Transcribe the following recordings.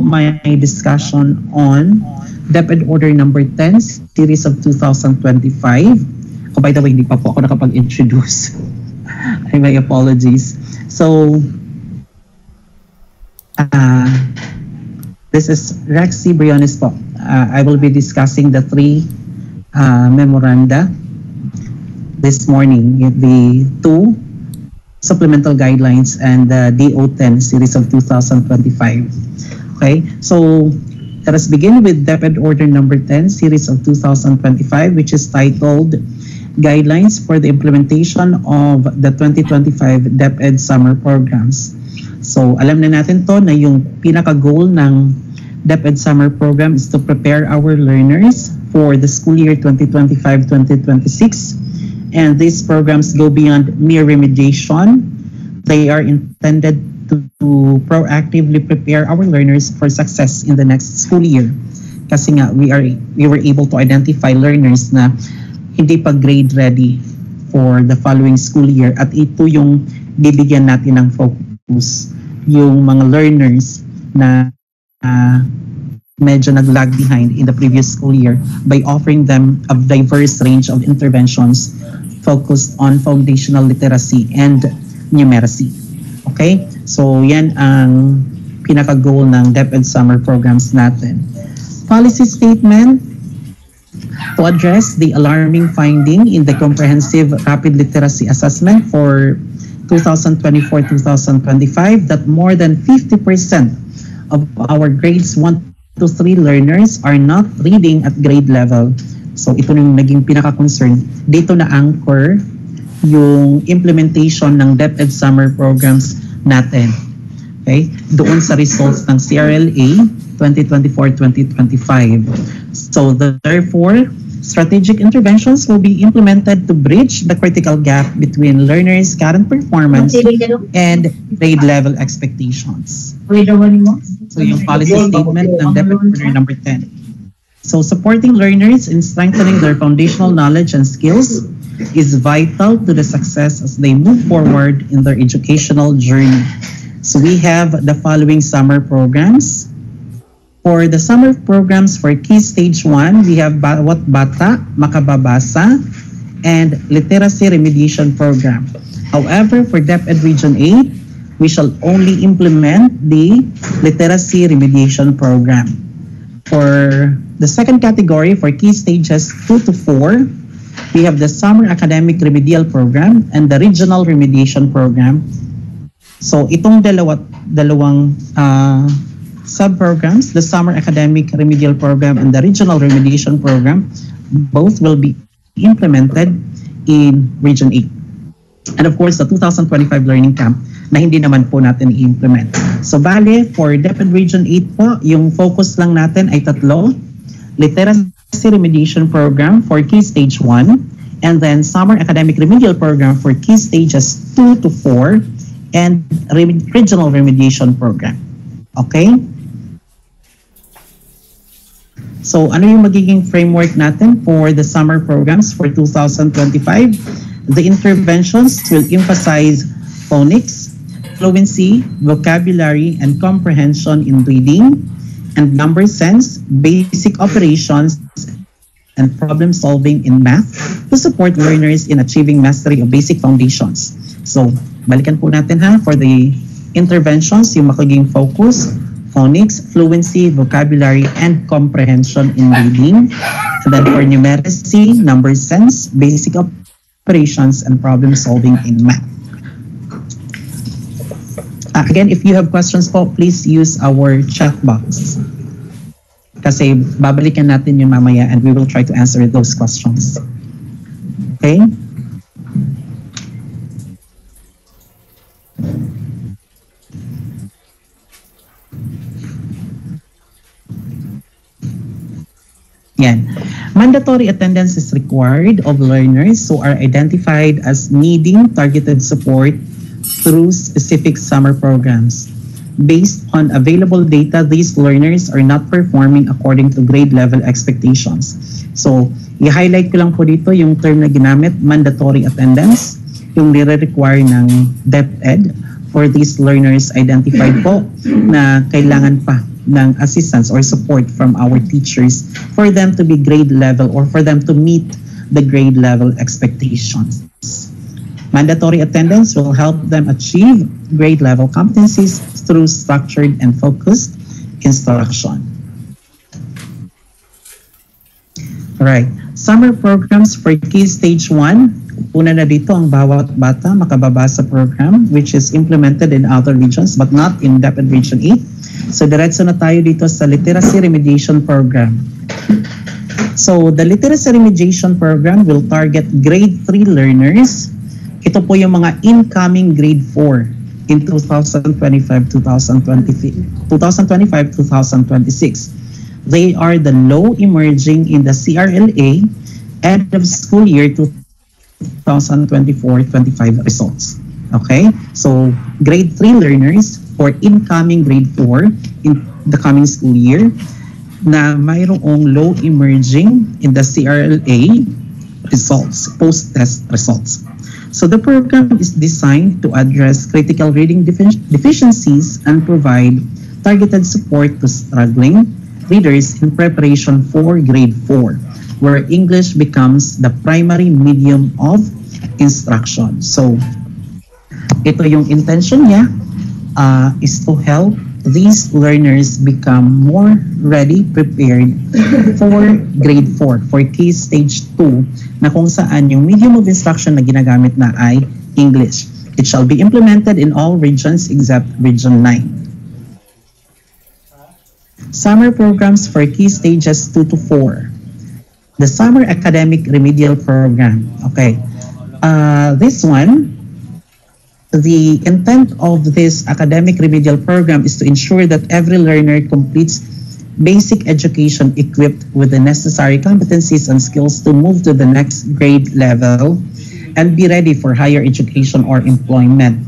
my discussion on DepEd Order number 10, series of 2025. Oh, by the way, hindi pa po ako nakapag-introduce. My apologies. So, this is Rexy Briones po. I will be discussing the three memoranda this morning, the two supplemental guidelines and the DO10 series of 2025. Okay, so let us begin with DepEd Order number 10 series of 2025, which is titled Guidelines for the Implementation of the 2025 DepEd Summer Programs. So alam na natin to na yung pinaka-goal ng DepEd Summer Program is to prepare our learners for the school year 2025-2026. And these programs go beyond mere remediation. They are intended to proactively prepare our learners for success in the next school year. Kasi nga, we were able to identify learners na hindi pa grade ready for the following school year. At ito yung bibigyan natin ng focus. Yung mga learners na medyo nag-lag behind in the previous school year by offering them a diverse range of interventions focused on foundational literacy and numeracy. Okay? So yan ang pinaka-goal ng DepEd Summer Programs natin. Policy statement to address the alarming finding in the Comprehensive Rapid Literacy Assessment for 2024-2025 that more than 50% of our grades 1 to 3 learners are not reading at grade level. So ito yung naging pinaka-concern. Dito na anchor yung implementation ng DepEd Summer Programs natin. Okay? Doon sa results ng CRLA 2024-2025. So therefore, strategic interventions will be implemented to bridge the critical gap between learners' current performance and grade level expectations. So yung policy statement ng DepEd Order number 10. So supporting learners in strengthening their foundational knowledge and skills is vital to the success as they move forward in their educational journey. So we have the following summer programs. For the summer programs for Key Stage 1, we have Bawat Bata, Makababasa, and Literacy Remediation Program. However, for DepEd Region 8, we shall only implement the Literacy Remediation Program. For the second category, for Key Stages 2 to 4, we have the Summer Academic Remedial Program and the Regional Remediation Program. So itong dalawang sub-programs, the Summer Academic Remedial Program and the Regional Remediation Program, both will be implemented in Region 8. And of course, the 2025 Learning Camp na hindi naman po natin i-implement. So bale, for DepEd Region 8 po, yung focus lang natin ay tatlo. Literacy Remediation Program for Key Stage 1, and then Summer Academic Remedial Program for Key Stages 2 to 4, and Regional Remediation Program. Okay? So ano yung magiging framework natin for the summer programs for 2025? The interventions will emphasize phonics, fluency, vocabulary, and comprehension in reading and number sense, basic operations, and problem solving in math to support learners in achieving mastery of basic foundations. So, balikan po natin ha, for the interventions, yung magiging focus, phonics, fluency, vocabulary, and comprehension in reading. And then for numeracy, number sense, basic operations, and problem solving in math. Again, if you have questions po, please use our chat box. Kasi babalikan natin yun mamaya and we will try to answer those questions. Okay? Yan. Mandatory attendance is required of learners who are identified as needing targeted support through specific summer programs. Based on available data, these learners are not performing according to grade level expectations. So, i-highlight ko lang po dito yung term na ginamit, mandatory attendance, yung nire-require ng DepEd for these learners identified po na kailangan pa ng assistance or support from our teachers for them to be grade level or for them to meet the grade level expectations. Mandatory attendance will help them achieve grade level competencies through structured and focused instruction. Alright, summer programs for Key Stage 1. Una na dito ang bawat bata makababasa program which is implemented in other regions but not in DepEd Region 8. So diretso na tayo dito sa Literacy Remediation Program. So the Literacy Remediation Program will target grade 3 learners. Ito po yung mga incoming grade 4 in 2025-2026. They are the low emerging in the CRLA end of school year 2024-25 results. Okay? So, grade 3 learners for incoming grade 4 in the coming school year na mayroong low emerging in the CRLA results, post-test results. So the program is designed to address critical reading deficiencies and provide targeted support to struggling readers in preparation for grade 4, where English becomes the primary medium of instruction. So ito yung intention niya, is to help these learners become more ready, prepared for grade 4, for Key Stage 2, na kung saan yung medium of instruction na ginagamit na ay English. It shall be implemented in all regions except Region 9. Summer programs for Key Stages 2 to 4. The Summer Academic Remedial Program. Okay. This one, the intent of this academic remedial program is to ensure that every learner completes basic education equipped with the necessary competencies and skills to move to the next grade level and be ready for higher education or employment.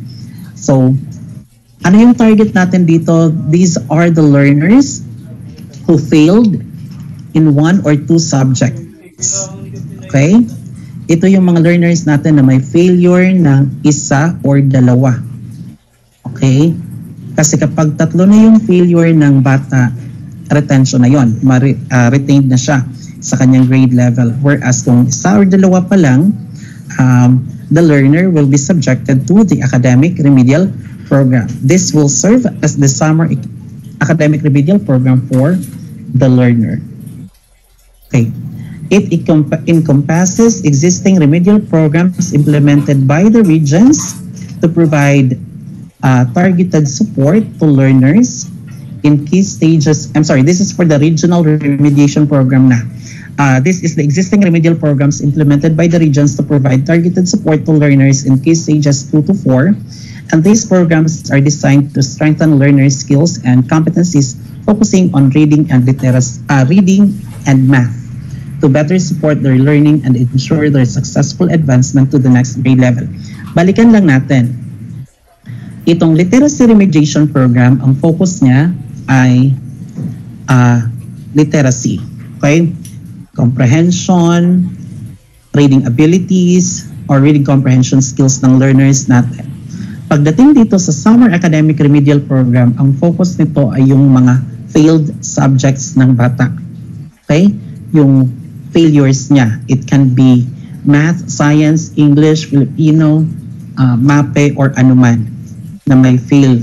So, ano yung target natin dito? These are the learners who failed in 1 or 2 subjects. Okay? Ito yung mga learners natin na may failure ng 1 or 2. Okay? Kasi kapag 3 na yung failure ng bata, retention na yon, retained na siya sa kanyang grade level. Whereas kung 1 or 2 pa lang, the learner will be subjected to the academic remedial program. This will serve as the summer academic remedial program for the learner. Okay. It encompasses existing remedial programs implemented by the regions to provide targeted support to learners in key stages. I'm sorry, this is for the regional remediation program na. This is the existing remedial programs implemented by the regions to provide targeted support to learners in key stages 2 to 4. And these programs are designed to strengthen learners' skills and competencies, focusing on reading and math, to better support their learning and ensure their successful advancement to the next grade level. Balikan lang natin. Itong literacy remediation program, ang focus niya ay literacy. Okay? Comprehension, reading abilities, or reading comprehension skills ng learners natin. Pagdating dito sa Summer Academic Remedial Program, ang focus nito ay yung mga failed subjects ng bata. Okay? Yung failures niya. It can be math, science, English, Filipino, MAPE, or anuman na may failed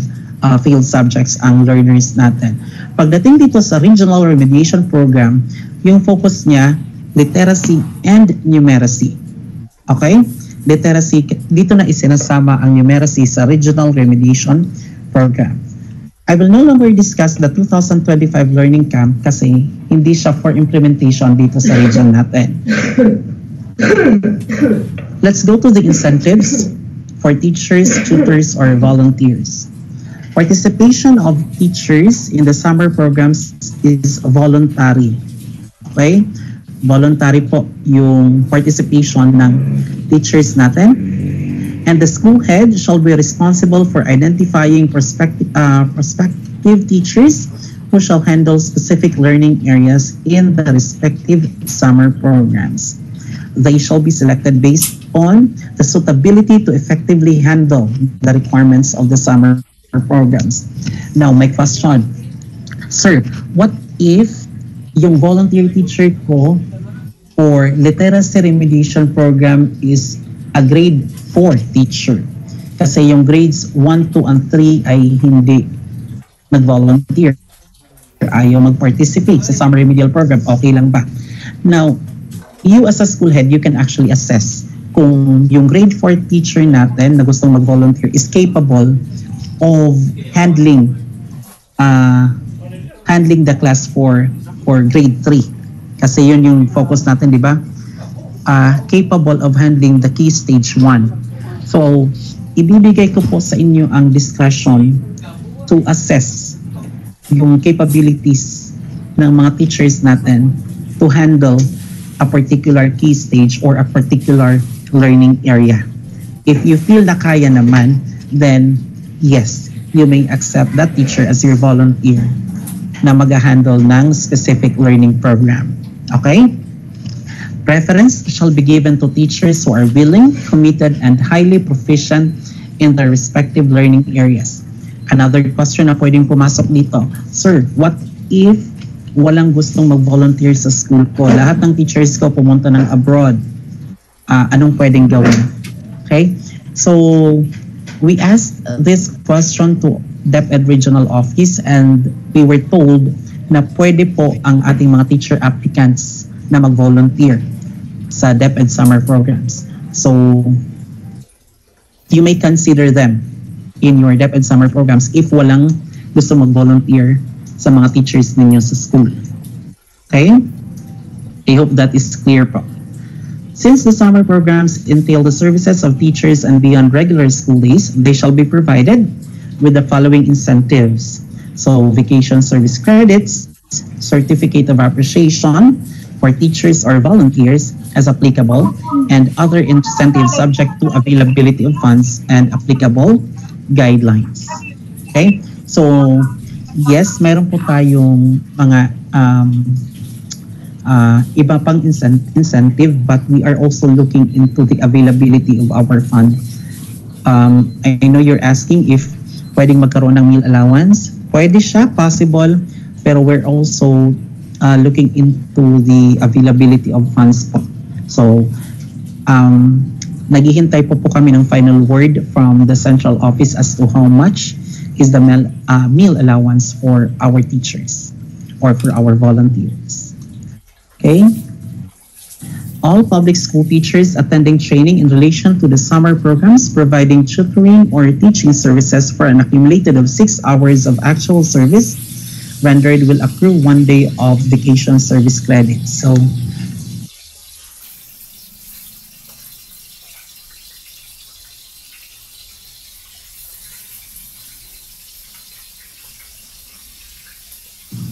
subjects ang learners natin. Pagdating dito sa Regional Remediation Program, yung focus niya, literacy and numeracy. Okay? Literacy, dito na isinasama ang numeracy sa Regional Remediation Program. I will no longer discuss the 2025 Learning Camp kasi hindi siya for implementation dito sa region natin. Let's go to the incentives for teachers, tutors, or volunteers. Participation of teachers in the summer programs is voluntary. Okay? Voluntary po yung participation ng teachers natin. And the school head shall be responsible for identifying prospective teachers who shall handle specific learning areas in the respective summer programs. They shall be selected based on the suitability to effectively handle the requirements of the summer programs. Now, my question, Sir, what if yung volunteer teacher ko for literacy remediation program is a grade 4 teacher? Kasi yung grades 1, 2, and 3 ay hindi nag-volunteer. Ayaw mag-participate sa summer remedial program. Okay lang ba? Now, you as a school head, you can actually assess kung yung grade 4 teacher natin na gustong mag-volunteer is capable of handling the class for grade 3. Kasi yun yung focus natin, di ba? Capable of handling the key stage 1. So, ibibigay ko po sa inyo ang discretion to assess yung capabilities ng mga teachers natin to handle a particular key stage or a particular learning area. If you feel na kaya naman, then yes, you may accept that teacher as your volunteer na mag-handle ng specific learning program. Okay? Preference shall be given to teachers who are willing, committed, and highly proficient in their respective learning areas. Another question na pwedeng pumasok dito, Sir, what if walang gustong mag-volunteer sa school ko? Lahat ng teachers ko pumunta ng abroad. Anong pwedeng gawin? Okay? So, we asked this question to DepEd Regional Office and we were told na pwede po ang ating mga teacher applicants na mag-volunteer sa DepEd summer programs. So, you may consider them in your DepEd summer programs if walang gusto mag-volunteer sa mga teachers ninyo sa school. Okay? I hope that is clear po. Since the summer programs entail the services of teachers and beyond regular school days, they shall be provided with the following incentives. So, vacation service credits, certificate of appreciation for teachers or volunteers as applicable, and other incentives subject to availability of funds and applicable guidelines. Okay? So, yes, mayroon po tayong mga iba pang incentive, but we are also looking into the availability of our fund. I know you're asking if pwedeng magkaroon ng meal allowance. Pwede siya, possible, pero we're also looking into the availability of funds po. So, naghihintay po kami ng final word from the central office as to how much is the meal allowance for our teachers or for our volunteers. Okay? All public school teachers attending training in relation to the summer programs providing tutoring or teaching services for an accumulated of 6 hours of actual service rendered will accrue 1 day of vacation service credit. So,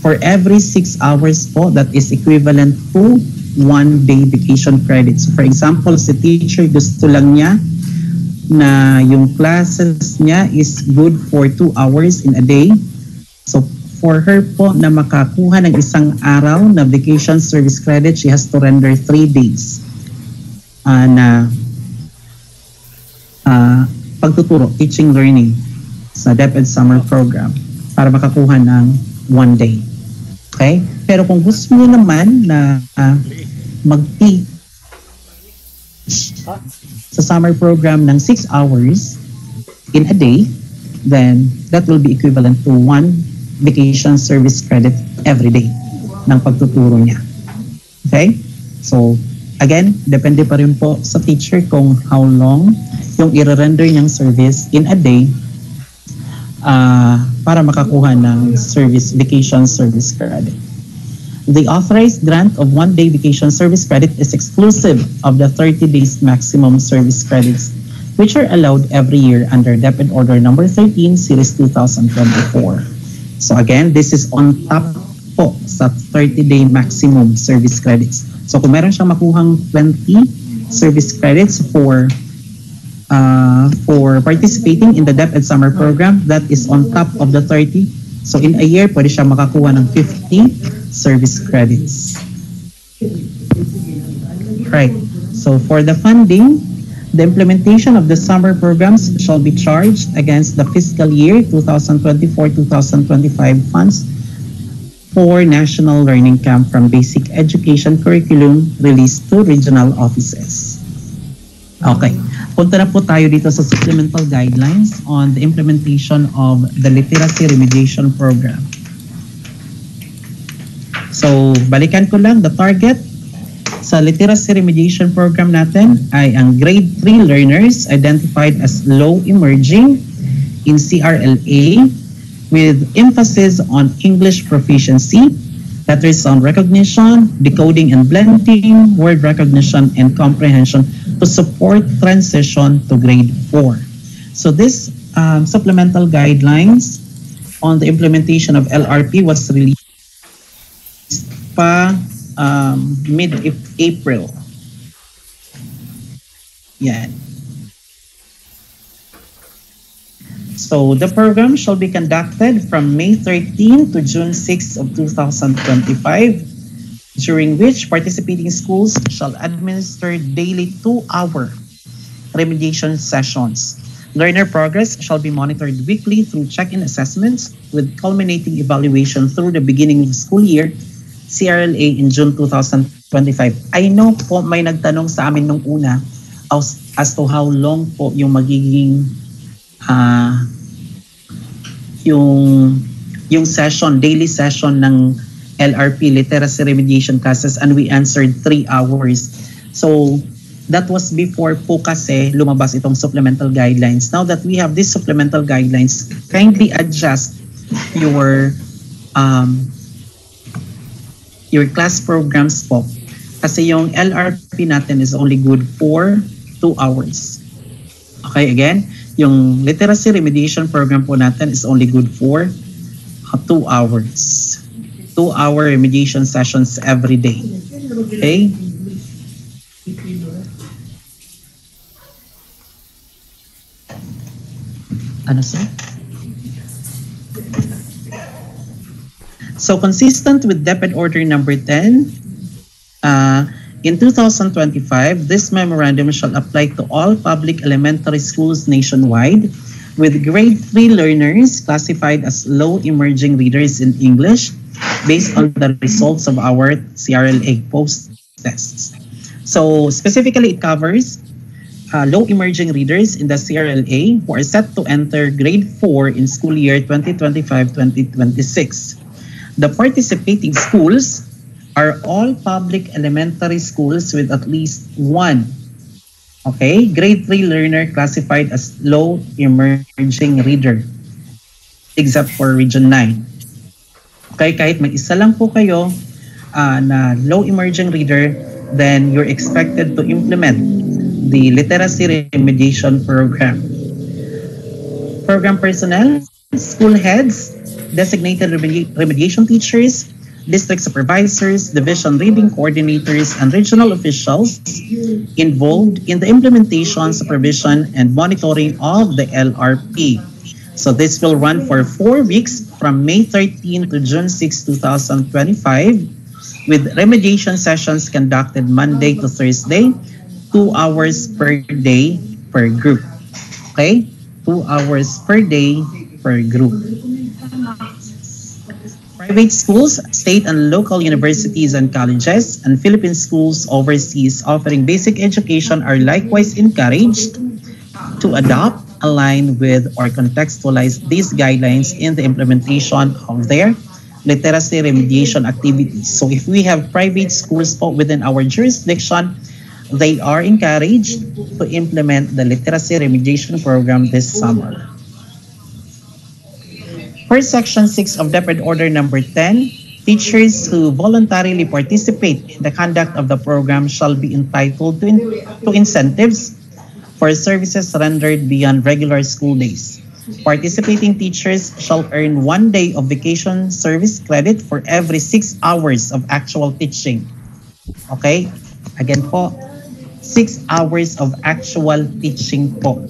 for every 6 hours po, that is equivalent to 1 day vacation credit. So for example, si teacher gusto lang niya na yung classes niya is good for 2 hours in a day. So for her po na makakuha ng isang araw na vacation service credit, she has to render 3 days na pagtuturo, teaching learning sa DepEd summer program para makakuha ng 1 day. Okay? Pero kung gusto niyo naman na mag-teach sa summer program ng 6 hours in a day, then that will be equivalent to 1 vacation service credit every day ng pagtuturo niya. Okay? So, again, depende pa rin po sa teacher kung how long yung i-render niyang service in a day para makakuha ng vacation service credit. The authorized grant of 1 day vacation service credit is exclusive of the 30 days maximum service credits which are allowed every year under DepEd Order Number 13, Series 2024. So again, this is on top po sa 30-day maximum service credits. So kung meron siyang makuhang 20 service credits for participating in the DepEd summer program, that is on top of the 30. So in a year, pwede siya makakuha ng 50 service credits. Right. So for the funding, the implementation of the summer programs shall be charged against the fiscal year 2024-2025 funds 4 National Learning Camp from Basic Education Curriculum released to regional offices. Okay, punta na po tayo dito sa supplemental guidelines on the implementation of the literacy remediation program. So, balikan ko lang, the target sa literacy remediation program natin ay ang grade 3 learners identified as low emerging in CRLA with emphasis on English proficiency, letter sound recognition, decoding and blending, word recognition, and comprehension to support transition to grade 4. So this supplemental guidelines on the implementation of LRP was released pa mid-April. Yan. So the program shall be conducted from May 13 to June 6 of 2025, during which participating schools shall administer daily 2-hour remediation sessions. Learner progress shall be monitored weekly through check-in assessments with culminating evaluation through the beginning of the school year, CRLA, in June 2025. I know po may nagtanong sa amin nung una as to how long po yung magiging yung session, daily session ng LRP, Literacy Remediation Classes, and we answered 3 hours. So, that was before po kasi lumabas itong supplemental guidelines. Now that we have these supplemental guidelines, kindly adjust your class programs po. Kasi yung LRP natin is only good for 2 hours. Okay, again, yung Literacy Remediation Program po natin is only good for 2 hours. 2-hour remediation sessions every day. Okay? Ano sir? So consistent with DepEd Order number 10, in 2025, this memorandum shall apply to all public elementary schools nationwide with grade 3 learners classified as low emerging readers in English based on the results of our CRLA post tests. So specifically, it covers low emerging readers in the CRLA who are set to enter grade 4 in school year 2025-2026. The participating schools are all public elementary schools with at least one, okay, grade 3 learner classified as low emerging reader, except for Region 9. Okay, kahit may isa lang po kayo na low emerging reader, then you're expected to implement the literacy remediation program. Program personnel, school heads, designated remediation teachers, district supervisors, division reading coordinators, and regional officials involved in the implementation, supervision, and monitoring of the LRP. So this will run for 4 weeks from May 13 to June 6, 2025, with remediation sessions conducted Monday to Thursday, 2 hours per day per group. Okay? 2 hours per day per group. Private schools, state and local universities and colleges, and Philippine schools overseas offering basic education are likewise encouraged to adopt, align with, or contextualize these guidelines in the implementation of their literacy remediation activities. So if we have private schools within our jurisdiction, they are encouraged to implement the literacy remediation program this summer. Per Section 6 of DepEd Order number 10, teachers who voluntarily participate in the conduct of the program shall be entitled to incentives for services rendered beyond regular school days. Participating teachers shall earn 1 day of vacation service credit for every 6 hours of actual teaching. Okay? Again po, 6 hours of actual teaching po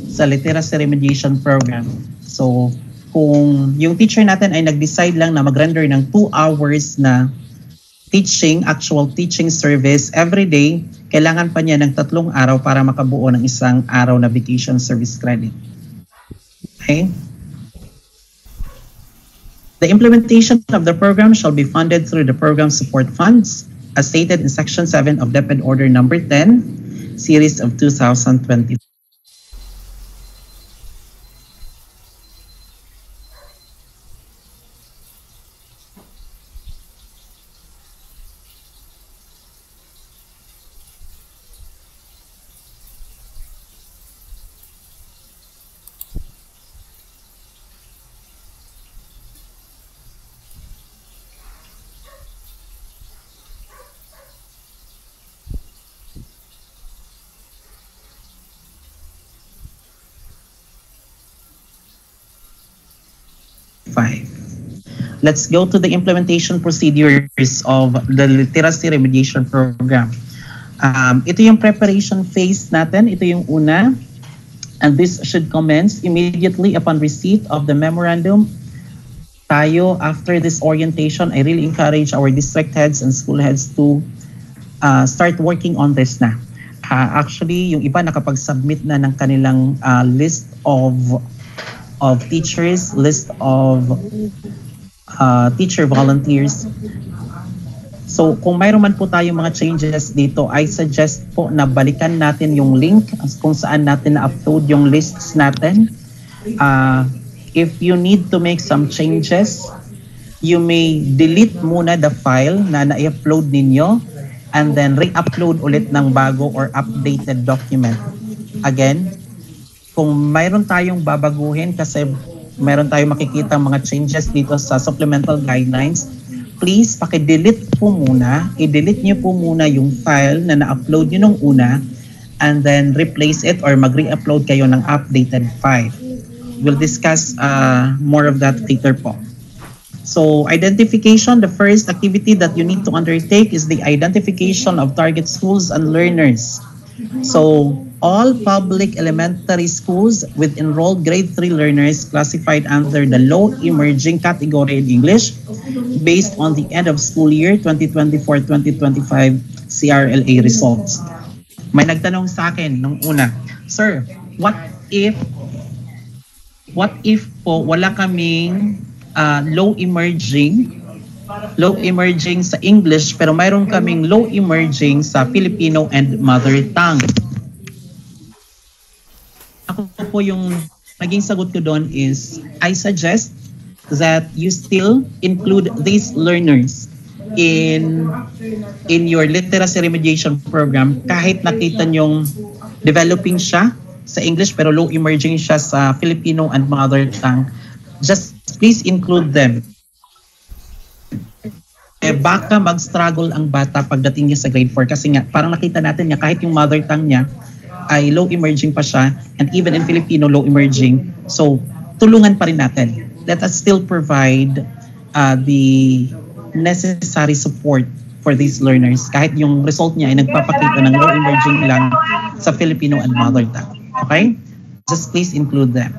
sa literacy remediation program. So, kung yung teacher natin ay nag-decide lang na mag-render ng 2 hours na teaching, actual teaching service every day, kailangan pa niya ng 3 araw para makabuo ng 1 araw na vacation service credit. Okay? The implementation of the program shall be funded through the program support funds, as stated in Section 7 of DepEd Order Number 10, Series of 2020. Let's go to the implementation procedures of the literacy remediation program. Ito yung preparation phase natin. Ito yung una. And this should commence immediately upon receipt of the memorandum. Tayo, after this orientation, I really encourage our district heads and school heads to start working on this na. Actually, yung iba nakapag-submit na ng kanilang list of teachers, list of teacher volunteers. So kung mayroon man po tayong mga changes dito, I suggest po na balikan natin yung link kung saan natin na-upload yung lists natin. If you need to make some changes, you may delete muna the file na na-upload ninyo and then re-upload ulit ng bago or updated document. Again, kung mayroon tayong babaguhin kasi mayroon tayong makikita mga changes dito sa supplemental guidelines, please paki-delete po muna. I-delete nyo po muna yung file na na-upload nyo nung una and then replace it or mag-re-upload kayo ng updated file. We'll discuss more of that later po. So identification, the first activity that you need to undertake is the identification of target schools and learners. So all public elementary schools with enrolled grade 3 learners classified under the low emerging category in English based on the end of school year 2024-2025 CRLA results. May nagtanong sa akin nung una, Sir, what if po wala kaming low emerging sa English pero mayroon kaming low emerging sa Filipino and mother tongue? Ako po yung naging sagot ko doon is I suggest that you still include these learners in your literacy remediation program kahit nakita nyong developing siya sa English pero low emerging siya sa Filipino and mother tongue. Just please include them. Baka mag-struggle ang bata pagdating niya sa grade 4 kasi nga parang nakita natin niya kahit yung mother tongue niya ay low emerging pa siya and even in Filipino low emerging. So tulungan pa rin natin. Let us still provide the necessary support for these learners kahit yung result niya ay nagpapakita ng low emerging lang sa Filipino and mother tongue. Okay? Just please include them.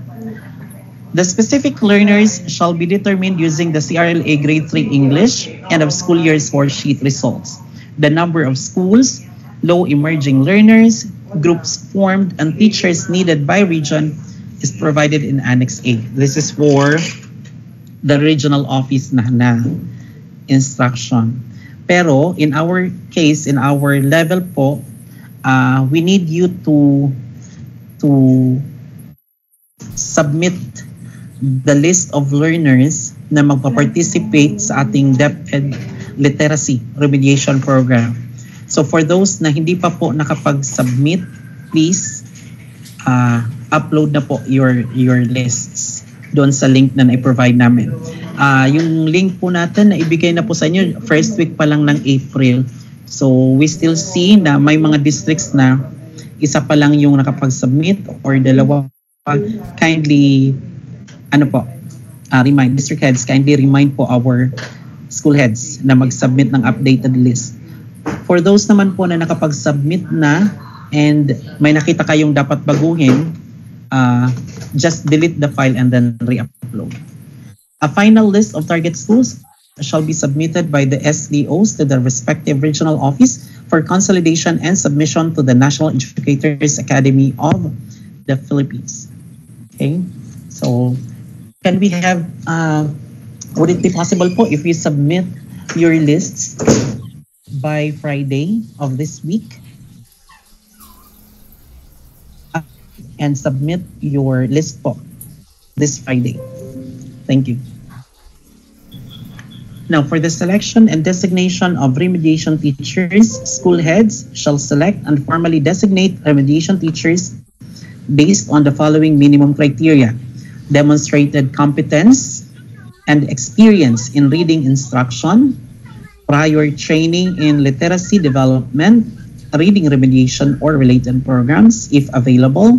The specific learners shall be determined using the CRLA Grade 3 English end of school year score sheet results. The number of schools, low emerging learners, groups formed, and teachers needed by region is provided in Annex A. This is for the regional office na instruction. Pero in our case, in our level po, we need you to submit the list of learners na magpa-participate sa ating DepEd Literacy Remediation Program. So for those na hindi pa po nakapag-submit, please upload na po your lists doon sa link na na-provide namin. Yung link po natin na ibigay na po sa inyo first week pa lang ng April. So we still see na may mga districts na isa pa lang yung nakapag-submit or dalawa pa. Kindly remind district heads, kindly remind po our school heads na mag-submit ng updated list. For those naman po na nakapag-submit na and may nakita kayong dapat baguhin, just delete the file and then re-upload. A final list of target schools shall be submitted by the SDOs to the respective regional office for consolidation and submission to the National Educators Academy of the Philippines. Okay, so can we have Would it be possible po if you submit your lists by Friday of this week and submit your list po this Friday? Thank you. Now, for the selection and designation of remediation teachers, school heads shall select and formally designate remediation teachers based on the following minimum criteria: demonstrated competence and experience in reading instruction, prior training in literacy development, reading remediation or related programs if available,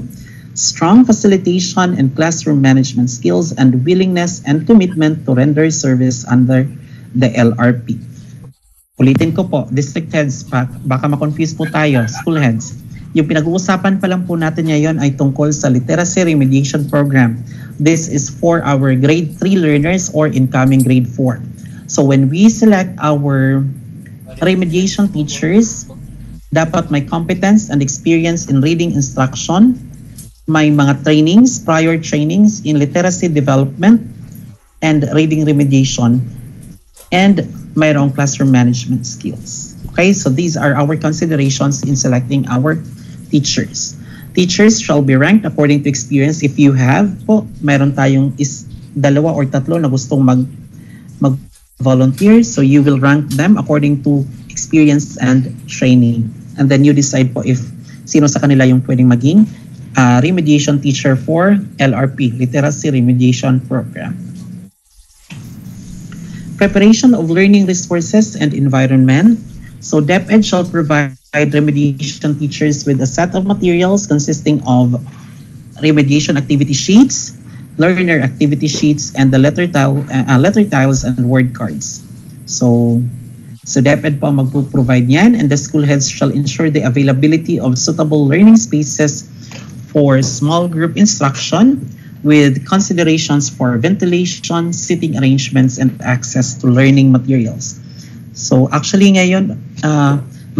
strong facilitation and classroom management skills, and willingness and commitment to render service under the LRP. Ulitin ko po, district heads, baka ma-confuse po tayo, school heads. Yung pinag-uusapan pa lang po natin ngayon ay tungkol sa literacy remediation program. This is for our grade 3 learners or incoming grade 4. So when we select our remediation teachers, dapat may competence and experience in reading instruction, may mga trainings, prior trainings in literacy development and reading remediation, and mayroong classroom management skills. Okay, so these are our considerations in selecting our teachers. Teachers shall be ranked according to experience. If you have po, mayroon tayong dalawa or tatlo na gustong mag-volunteer, so you will rank them according to experience and training. And then you decide po if sino sa kanila yung pwedeng maging remediation teacher for LRP, Literacy Remediation Program. Preparation of learning resources and environment. So DepEd shall provide remediation teachers with a set of materials consisting of remediation activity sheets, learner activity sheets, and the letter tiles and word cards. So DepEd po mag-provide yan, and the school heads shall ensure the availability of suitable learning spaces for small group instruction with considerations for ventilation, seating arrangements, and access to learning materials. So actually ngayon,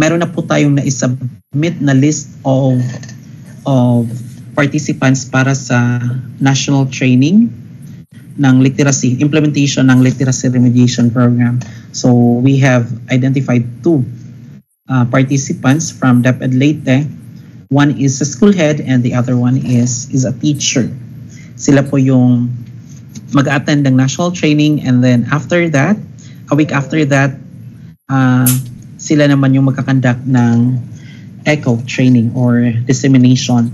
meron na po tayong na-submit na list of participants para sa national training ng literacy, implementation ng literacy remediation program. So we have identified 2 participants from DepEd Leyte. One is a school head and the other one is a teacher. Sila po yung mag-attend ng national training, and then after that, a week after that, sila naman yung magkakandak ng ECHO training or dissemination.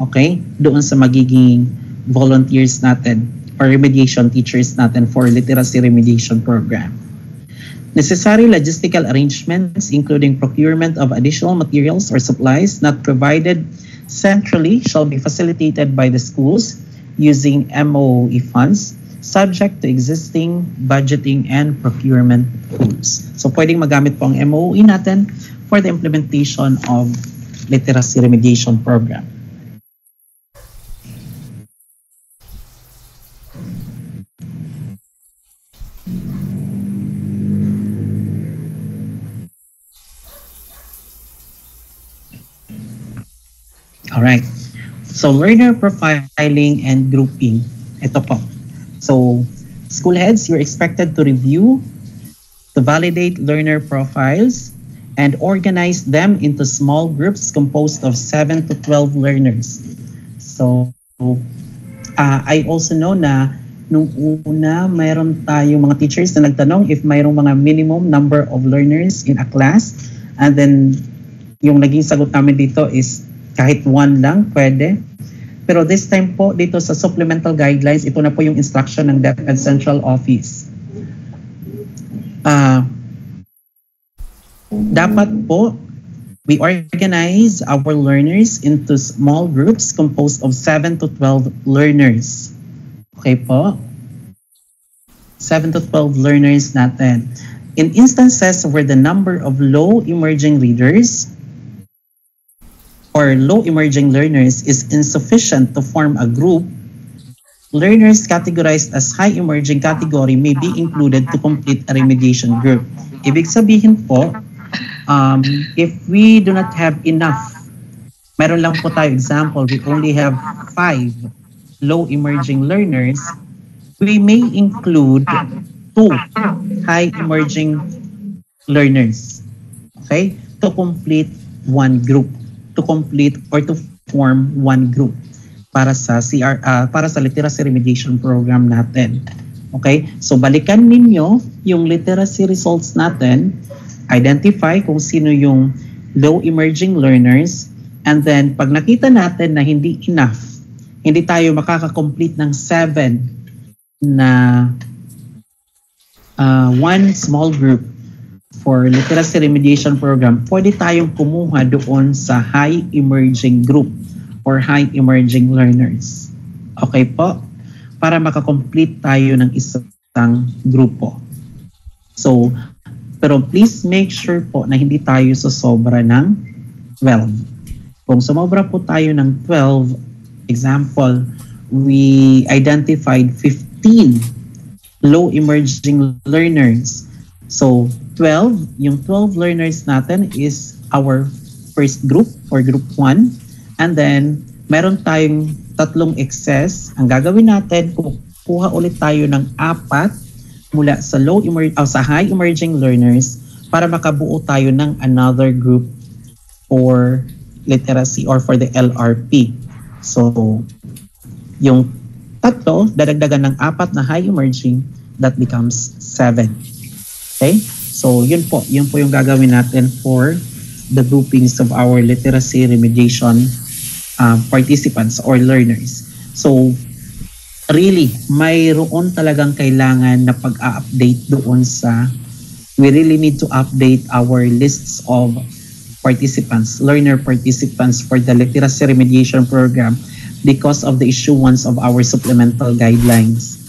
Okay? Doon sa magiging volunteers natin or remediation teachers natin for literacy remediation program. Necessary logistical arrangements including procurement of additional materials or supplies not provided centrally shall be facilitated by the schools using MOE funds subject to existing budgeting and procurement tools. So pwedeng magamit po ang MOE natin for the implementation of literacy remediation program. All right. So learner profiling and grouping. Ito po. So school heads, you're expected to review, to validate learner profiles, and organize them into small groups composed of 7 to 12 learners. So I also know na nung una, mayroon tayong mga teachers na nagtanong if mayroong mga minimum number of learners in a class. And then yung naging sagot namin dito is kahit 1 lang, pwede. Pero this time po, dito sa supplemental guidelines, ito na po yung instruction ng DepEd Central Office. Dapat po, we organize our learners into small groups composed of 7 to 12 learners. Okay po? 7 to 12 learners natin. In instances where the number of low emerging readers or low emerging learners is insufficient to form a group, learners categorized as high emerging category may be included to complete a remediation group. Ibig sabihin po, if we do not have enough, meron lang po tayo example, we only have 5 low emerging learners, we may include two high emerging learners, okay, to complete one group, to complete or to form one group para sa para sa literacy remediation program natin. Okay? So balikan ninyo yung literacy results natin, identify kung sino yung low emerging learners, and then pag nakita natin na hindi enough, hindi tayo makaka-complete ng 7 na one small group for literacy remediation program, pwede tayong kumuha doon sa high emerging group or high emerging learners. Okay po? Para makakomplete tayo ng isang grupo. So, pero please make sure po na hindi tayo sosobra ng 12. Kung sumobra po tayo ng 12, example, we identified 15 low emerging learners. So, 12, yung 12 learners natin is our first group or group 1. And then, meron tayong 3 excess. Ang gagawin natin, kukuha ulit tayo ng 4 mula sa sa high emerging learners para makabuo tayo ng another group for literacy or for the LRP. So, yung 3, dadagdagan ng 4 na high emerging, that becomes 7. Okay? So, yun po yung gagawin natin for the groupings of our literacy remediation participants or learners. So, really, mayroon talagang kailangan na pag-update doon we really need to update our lists of participants, learner participants for the literacy remediation program because of the issuance of our supplemental guidelines.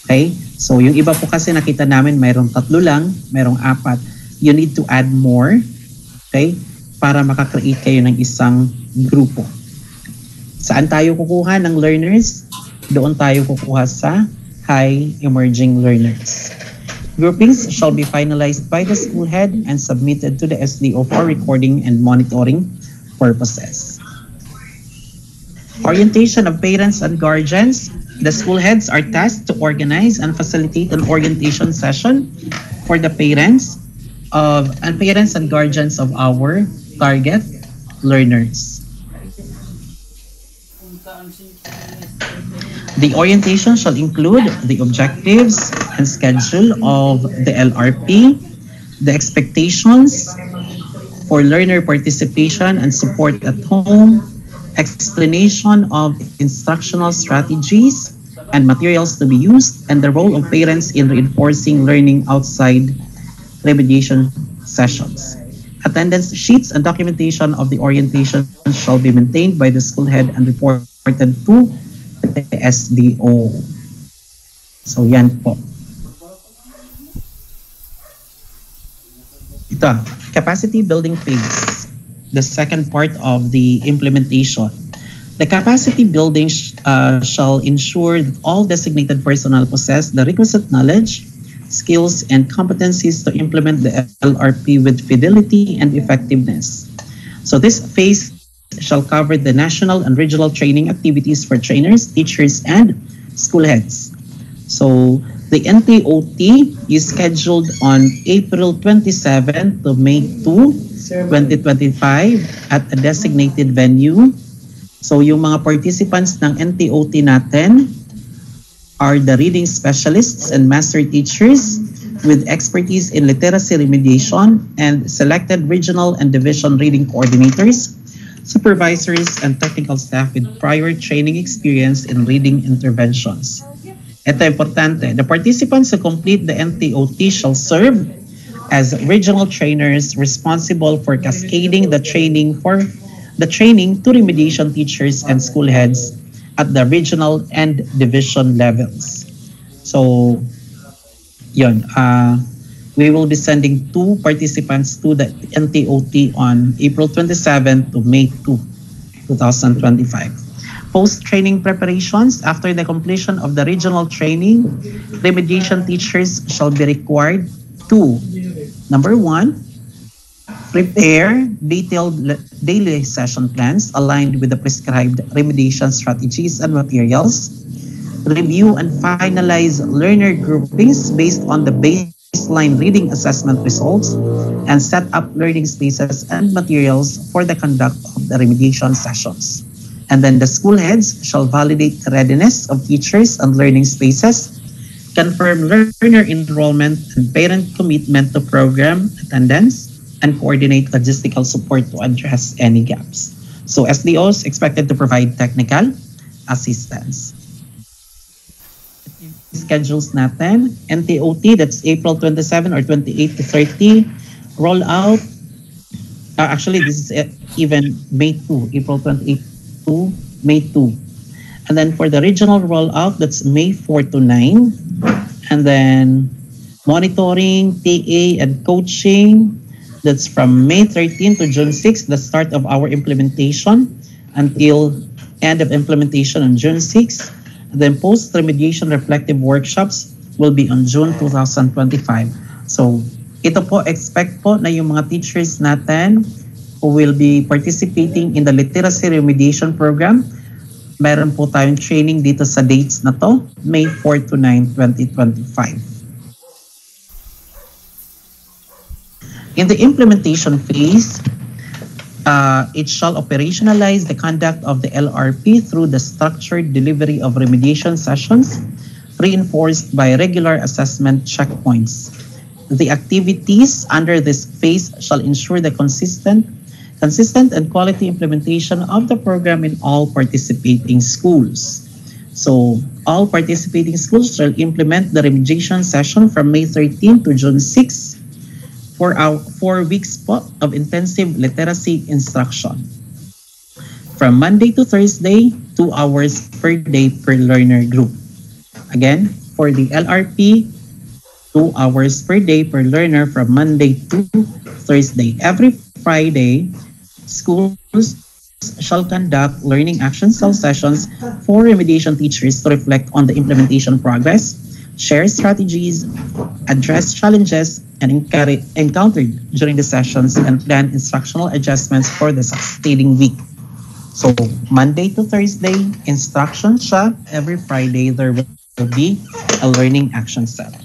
Okay? So, yung iba po kasi nakita namin mayroong 3 lang, mayroong 4. You need to add more, okay? Para makakreate kayo ng isang grupo. Saan tayo kukuha ng learners? Doon tayo kukuha sa high emerging learners. Groupings shall be finalized by the school head and submitted to the SDO for recording and monitoring purposes. Orientation of parents and guardians. The school heads are tasked to organize and facilitate an orientation session for the parents and guardians of our target learners. The orientation shall include the objectives and schedule of the LRP, the expectations for learner participation and support at home, explanation of instructional strategies and materials to be used, and the role of parents in reinforcing learning outside remediation sessions. Attendance sheets and documentation of the orientation shall be maintained by the school head and reported to the SDO. So yan po. Ito, capacity building phase, the second part of the implementation. The capacity building shall ensure that all designated personnel possess the requisite knowledge, skills, and competencies to implement the LRP with fidelity and effectiveness. So this phase shall cover the national and regional training activities for trainers, teachers, and school heads. So the NTOT is scheduled on April 27 to May 2, 2025 at a designated venue. So yung mga participants ng NTOT natin are the reading specialists and master teachers with expertise in literacy remediation and selected regional and division reading coordinators, supervisors, and technical staff with prior training experience in reading interventions. Ito importante. The participants who complete the NTOT shall serve as regional trainers responsible for cascading the training to remediation teachers and school heads at the regional and division levels. So, yun. We will be sending 2 participants to the NTOT on April 27 to May 2, 2025. Post-training preparations. After the completion of the regional training, remediation teachers shall be required to, number 1, prepare detailed daily session plans aligned with the prescribed remediation strategies and materials. review and finalize learner groupings based on the baseline reading assessment results, and set up learning spaces and materials for the conduct of the remediation sessions. And then the school heads shall validate the readiness of teachers and learning spaces, confirm learner enrollment and parent commitment to program attendance, and coordinate logistical support to address any gaps. So SDOs expected to provide technical assistance. Schedules natin, NTOT, that's April 27 or 28 to 30, rollout. Actually, this is even May 2, April 28 to May 2. And then for the regional rollout, that's May 4 to 9. And then monitoring, TA, and coaching, that's from May 13 to June 6, the start of our implementation until end of implementation on June 6. And then post-remediation reflective workshops will be on June 2025. So ito po, expect po na yung mga teachers natin who will be participating in the literacy remediation program, meron po tayong training dito sa dates na to, May 4 to 9, 2025. In the implementation phase, it shall operationalize the conduct of the LRP through the structured delivery of remediation sessions, reinforced by regular assessment checkpoints. The activities under this phase shall ensure the consistent and quality implementation of the program in all participating schools. So, all participating schools shall implement the remediation session from May 13 to June 6 for our 4 weeks po of intensive literacy instruction. From Monday to Thursday, 2 hours per day per learner group. Again, for the LRP, 2 hours per day per learner from Monday to Thursday. Every Friday, schools shall conduct learning action cell sessions for remediation teachers to reflect on the implementation progress, share strategies, address challenges and encountered during the sessions, and plan instructional adjustments for the succeeding week. So, Monday to Thursday, instruction siya. Every Friday, there will be a learning action set.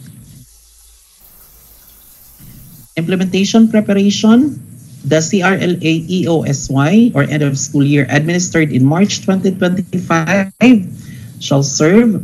Implementation preparation. The CRLA EOSY, or end of school year, administered in March 2025, shall serve